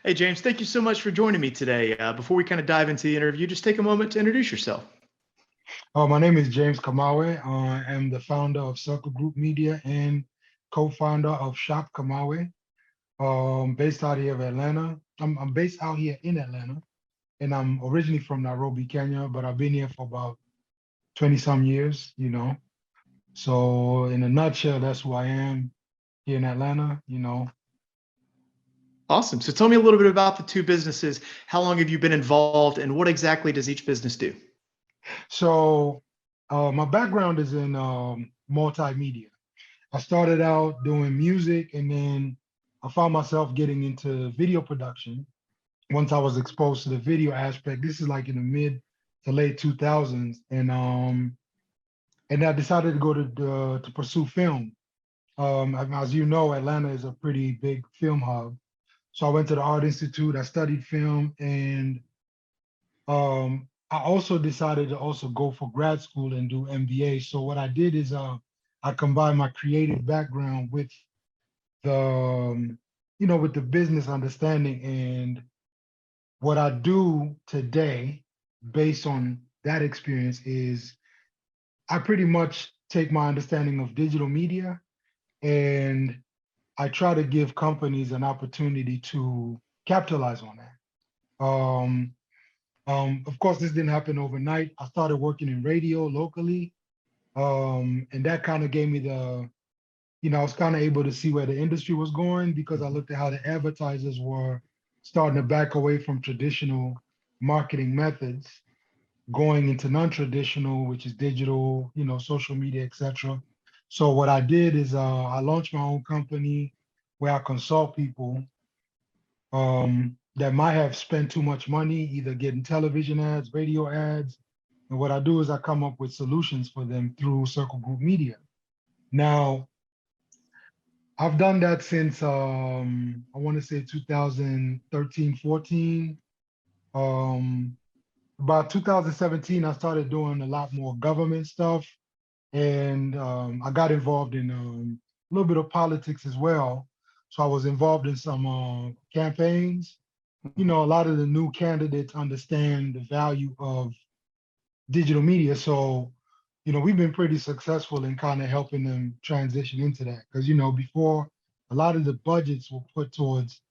Hey, James, thank you so much for joining me today. Before we kind of dive into the interview, just take a moment to introduce yourself. My name is James Kamawe. I am the founder of Circle Group Media and co-founder of Shop Kamawe, based out here of Atlanta. I'm based out here in Atlanta, and I'm originally from Nairobi, Kenya, but I've been here for about 20 some years. So in a nutshell, that's who I am here in Atlanta. Awesome. So tell me a little bit about the two businesses. How long have you been involved, and what exactly does each business do? So my background is in multimedia. I started out doing music, and then I found myself getting into video production once I was exposed to the video aspect. This is like in the mid to late 2000s, and I decided to go to pursue film. As you know, Atlanta is a pretty big film hub. So I went to the Art Institute. I studied film, and I also decided to also go for grad school and do MBA. So what I did is I combined my creative background with the with the business understanding, and what I do today based on that experience is I pretty much take my understanding of digital media, and I try to give companies an opportunity to capitalize on that. Of course, this didn't happen overnight. I started working in radio locally, and that kind of gave me I was kind of able to see where the industry was going because I looked at how the advertisers were starting to back away from traditional marketing methods, going into non-traditional, which is digital, social media, etc. So what I did is I launched my own company where I consult people that might have spent too much money, either getting television ads, radio ads. And what I do is I come up with solutions for them through Circle Group Media. Now, I've done that since I want to say 2013, 14. Um, about 2017, I started doing a lot more government stuff, and I got involved in a little bit of politics as well. So I was involved in some campaigns. A lot of the new candidates understand the value of digital media. So, we've been pretty successful in kind of helping them transition into that. Because, before a lot of the budgets were put towards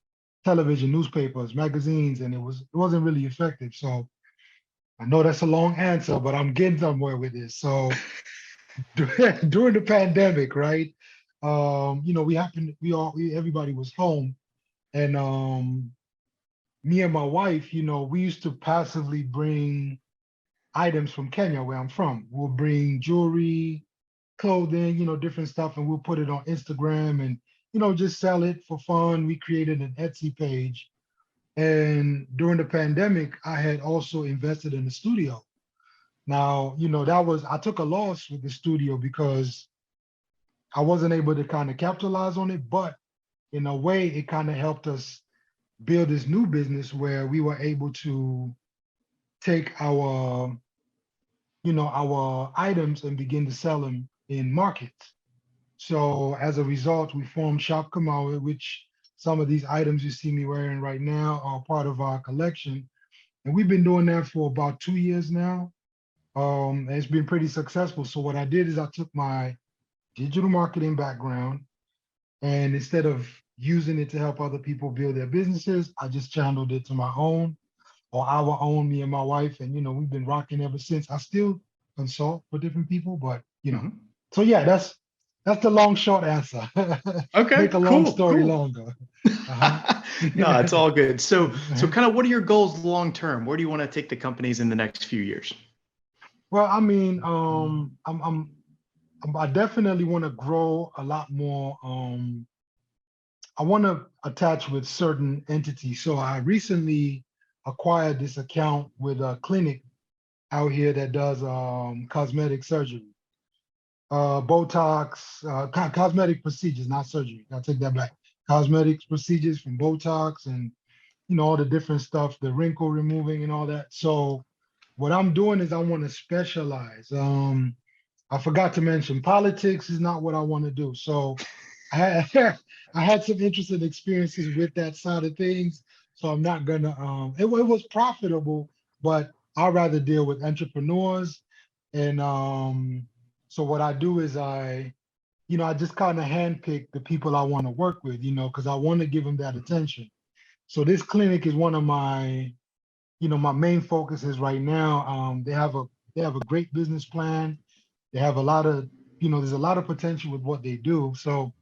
television, newspapers, magazines, and it wasn't really effective. So I know that's a long answer, but I'm getting somewhere with this. So during the pandemic, right? Everybody was home, and me and my wife, we used to passively bring items from Kenya, where I'm from. We'll bring jewelry, clothing, different stuff, and we'll put it on Instagram and, just sell it for fun. We created an Etsy page. And during the pandemic, I had also invested in a studio. Now, I took a loss with the studio because I wasn't able to kind of capitalize on it, but in a way, it kind of helped us build this new business where we were able to take our items and begin to sell them in markets. So as a result, we formed Shop Kamawe, which some of these items you see me wearing right now are part of our collection. And we've been doing that for about 2 years now. And it's been pretty successful. So what I did is I took my digital marketing background, and instead of using it to help other people build their businesses, I just channeled it to my own or our own, me and my wife. And, we've been rocking ever since. I still consult for different people, but, Mhm. so yeah, that's the long, short answer. Okay, Make a long cool, story cool. longer. Uh-huh. No, it's all good. So kind of what are your goals long term? Where do you want to take the companies in the next few years? Well, I mean, I definitely want to grow a lot more. I want to attach with certain entities. So I recently acquired this account with a clinic out here that does cosmetic surgery, Botox, cosmetic procedures, not surgery. I'll take that back. Cosmetic procedures from Botox and all the different stuff, the wrinkle removing and all that. So what I'm doing is I want to specialize. I forgot to mention politics is not what I want to do. So I had, I had some interesting experiences with that side of things. So I'm not gonna. It was profitable, but I'd rather deal with entrepreneurs. And so what I do is I just kind of handpick the people I want to work with, because I want to give them that attention. So this clinic is one of my main focuses right now. They have a great business plan. They have a lot of, there's a lot of potential with what they do. So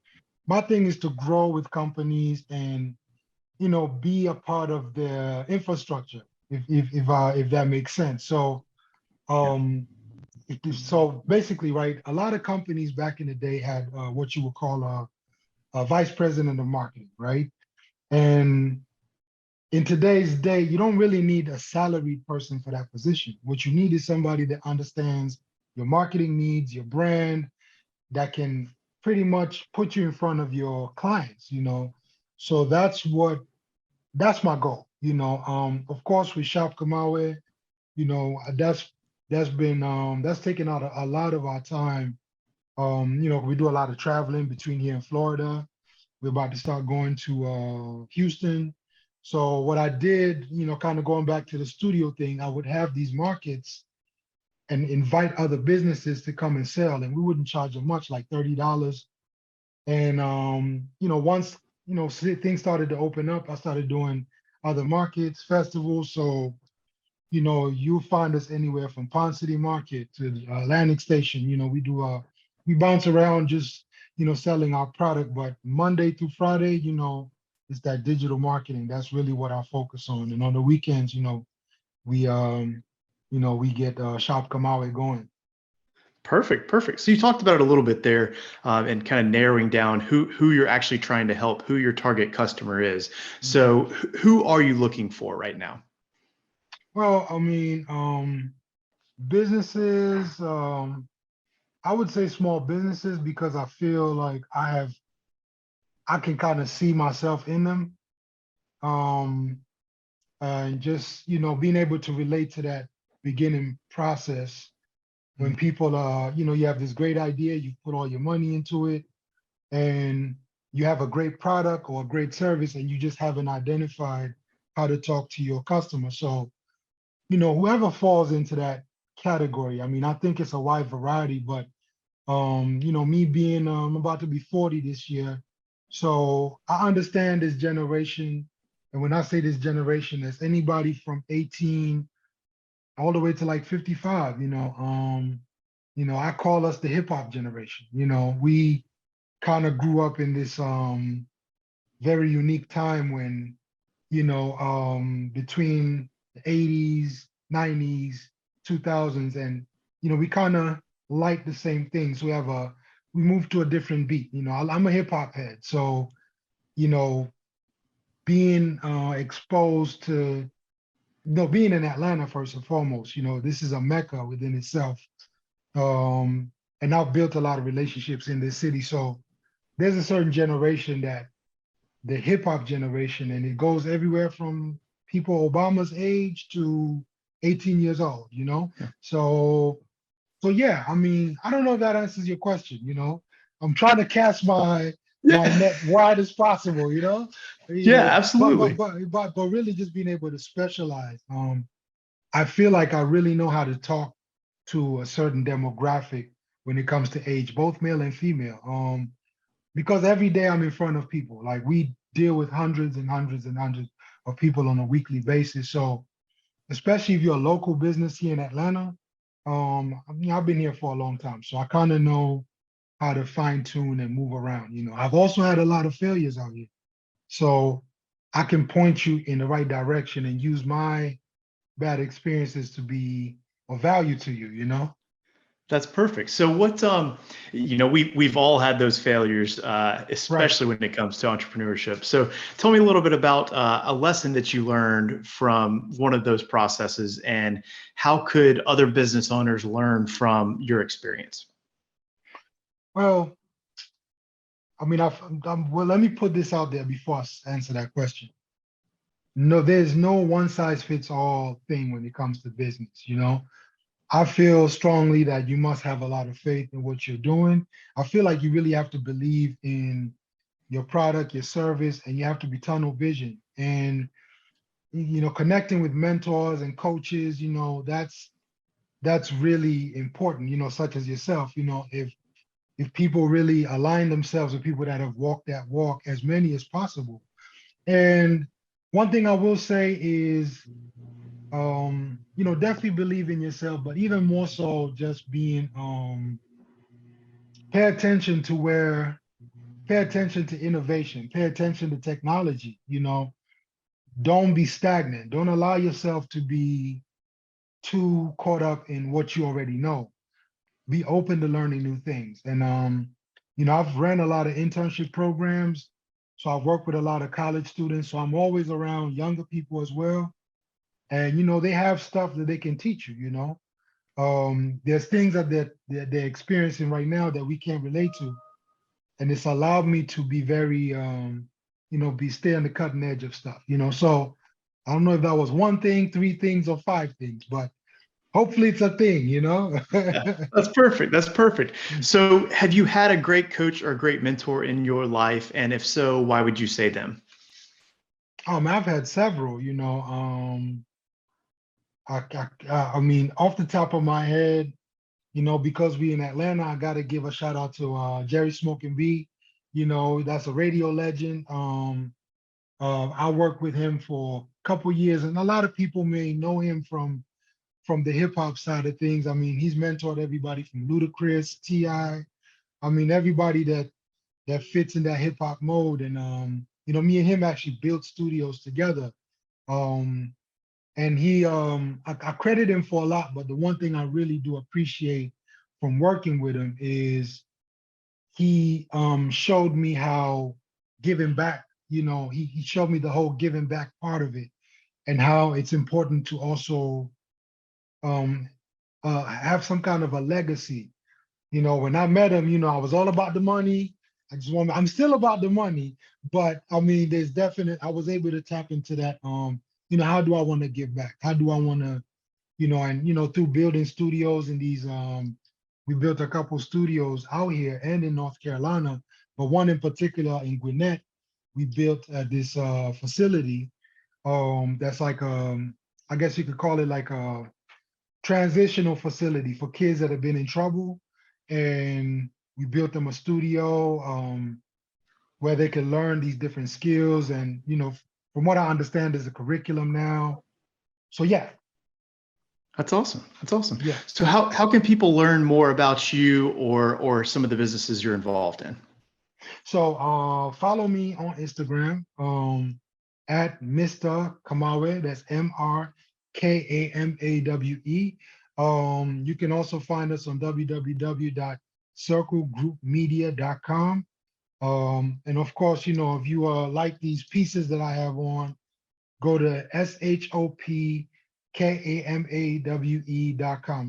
my thing is to grow with companies and be a part of their infrastructure, if that makes sense. So Yeah. um, so basically, right, a lot of companies back in the day had what you would call a vice president of marketing, right? And in today's day, you don't really need a salaried person for that position. What you need is somebody that understands your marketing needs, your brand, that can pretty much put you in front of your clients. So that's my goal. Of course, with Shop Kamawe, that's taken out a lot of our time. We do a lot of traveling between here and Florida. We're about to start going to Houston. So what I did, kind of going back to the studio thing, I would have these markets and invite other businesses to come and sell, and we wouldn't charge them much, like $30. And once things started to open up, I started doing other markets, festivals. So you'll find us anywhere from Pond City Market to the Atlantic Station. We bounce around just, selling our product, but Monday through Friday, it's that digital marketing. That's really what I focus on. And on the weekends, we, we get Shop Kamawe going. Perfect, perfect. So you talked about it a little bit there, and kind of narrowing down who you're actually trying to help, who your target customer is. Mhm. So who are you looking for right now? Well, I mean, businesses, I would say small businesses because I feel like I can kind of see myself in them. Um, and just, being able to relate to that beginning process when people you have this great idea, you put all your money into it, and you have a great product or a great service, and you just haven't identified how to talk to your customer. So, whoever falls into that category, I mean, I think it's a wide variety, but me being I'm about to be 40 this year, so I understand this generation. And when I say this generation, it's anybody from 18 all the way to like 55. I call us the hip hop generation. We kind of grew up in this very unique time when, between the 80s, 90s, 2000s, and we kind of like the same things. We moved to a different beat. I'm a hip hop head, so you know being exposed to being in Atlanta first and foremost. This is a mecca within itself. And I've built a lot of relationships in this city. So there's a certain generation, that the hip hop generation, and it goes everywhere from people Obama's age to 18 years old. Yeah. So yeah, I mean, I don't know if that answers your question. I'm trying to cast my Yeah, net wide as possible, yeah, but absolutely. but really just being able to specialize. I feel like I really know how to talk to a certain demographic when it comes to age, both male and female. Because every day I'm in front of people. Like, we deal with hundreds and hundreds and hundreds of people on a weekly basis. So especially if you're a local business here in Atlanta, I mean, I've been here for a long time, so I kind of know how to fine tune and move around. I've also had a lot of failures out here, so I can point you in the right direction and use my bad experiences to be of value to you. That's perfect. So we've all had those failures, Right. especially when it comes to entrepreneurship. So tell me a little bit about a lesson that you learned from one of those processes, and how could other business owners learn from your experience? Well, I mean, well, let me put this out there before I answer that question. No, there's no one size fits all thing when it comes to business. I feel strongly that you must have a lot of faith in what you're doing. I feel like you really have to believe in your product, your service, and you have to be tunnel vision. And connecting with mentors and coaches, that's really important, such as yourself. If people really align themselves with people that have walked that walk, as many as possible. And one thing I will say is, definitely believe in yourself, but even more so, just being, pay attention to pay attention to innovation, pay attention to technology. Don't be stagnant. Don't allow yourself to be too caught up in what you already know. Be open to learning new things. And I've ran a lot of internship programs, so I've worked with a lot of college students. So I'm always around younger people as well. And they have stuff that they can teach you. There's things that they're experiencing right now that we can't relate to, and it's allowed me to be very be stay on the cutting edge of stuff. So I don't know if that was one thing, three things, or five things, but hopefully it's a thing. Yeah, that's perfect. That's perfect. So, have you had a great coach or a great mentor in your life? And if so, why would you say them? I've had several. I mean, off the top of my head, because we in Atlanta, I got to give a shout out to Jerry Smoking B. That's a radio legend. I worked with him for a couple years, and a lot of people may know him from the hip hop side of things. I mean, he's mentored everybody from Ludacris, Ti. I mean, everybody that fits in that hip hop mode. And me and him actually built studios together. Um, and I credit him for a lot, but the one thing I really do appreciate from working with him is he showed me how giving back. He showed me the whole giving back part of it, and how it's important to also um, have some kind of a legacy. When I met him, I was all about the money. I'm still about the money, but I mean, I was able to tap into that. How do I want to give back? How do I want to, and, through building studios and we built a couple studios out here and in North Carolina, but one in particular in Gwinnett, we built this facility that's like, I guess you could call it like a transitional facility for kids that have been in trouble. And we built them a studio where they can learn these different skills. And, from what I understand, there's a curriculum now. So yeah, That's awesome. That's awesome. yeah. So, how can people learn more about you or some of the businesses you're involved in? So follow me on Instagram at Mr. Kamawe. That's Mrkamawe. You can also find us on www.circlegroupmedia.com. And of course, if you like these pieces that I have on, go to shopkamawe.com.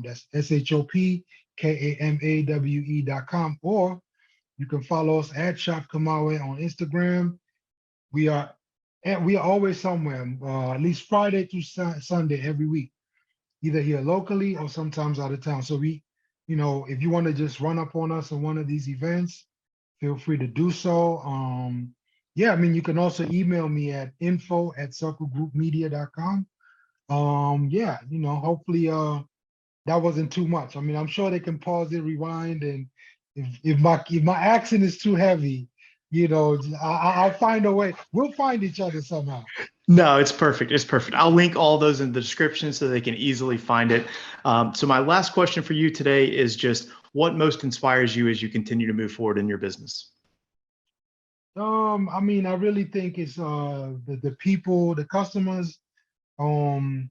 That's shopkamawe.com. Or you can follow us at Shop Kamawe on Instagram. We are we are always somewhere, at least Friday through Sunday every week, either here locally or sometimes out of town. So if you want to just run up on us in one of these events, feel free to do so. Yeah, I mean, you can also email me at info@circlegroupmedia.com. Yeah, hopefully that wasn't too much. I mean, I'm sure they can pause it, rewind, and if my accent is too heavy, I'll find a way. We'll find each other somehow. No, it's perfect. It's perfect. I'll link all those in the description so they can easily find it. So, my last question for you today is just what most inspires you as you continue to move forward in your business? I mean, I really think it's the people, the customers. Um,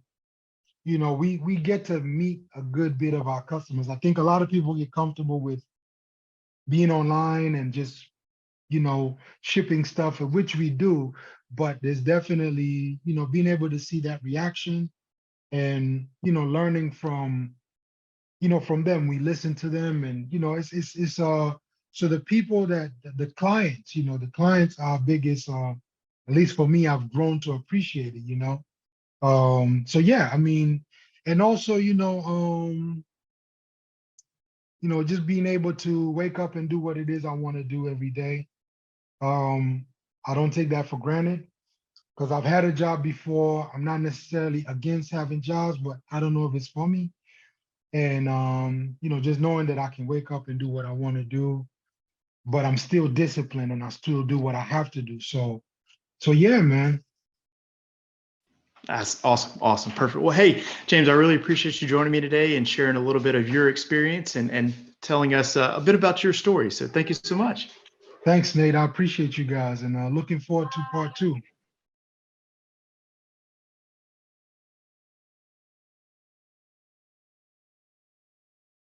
we get to meet a good bit of our customers. I think a lot of people get comfortable with being online and just shipping stuff, which we do, but there's definitely being able to see that reaction and learning from them. We listen to them, and it's so the people the clients, the clients are our biggest, at least for me, I've grown to appreciate it. So yeah, I mean, and also just being able to wake up and do what it is I want to do every day. I don't take that for granted. because I've had a job before. I'm not necessarily against having jobs, but I don't know if it's for me. And just knowing that I can wake up and do what I want to do, but I'm still disciplined and I still do what I have to do. So yeah, man. That's awesome. Awesome. Perfect. Well, hey, James, I really appreciate you joining me today and sharing a little bit of your experience and telling us a bit about your story. So thank you so much. Thanks, Nate. I appreciate you guys and looking forward to part two.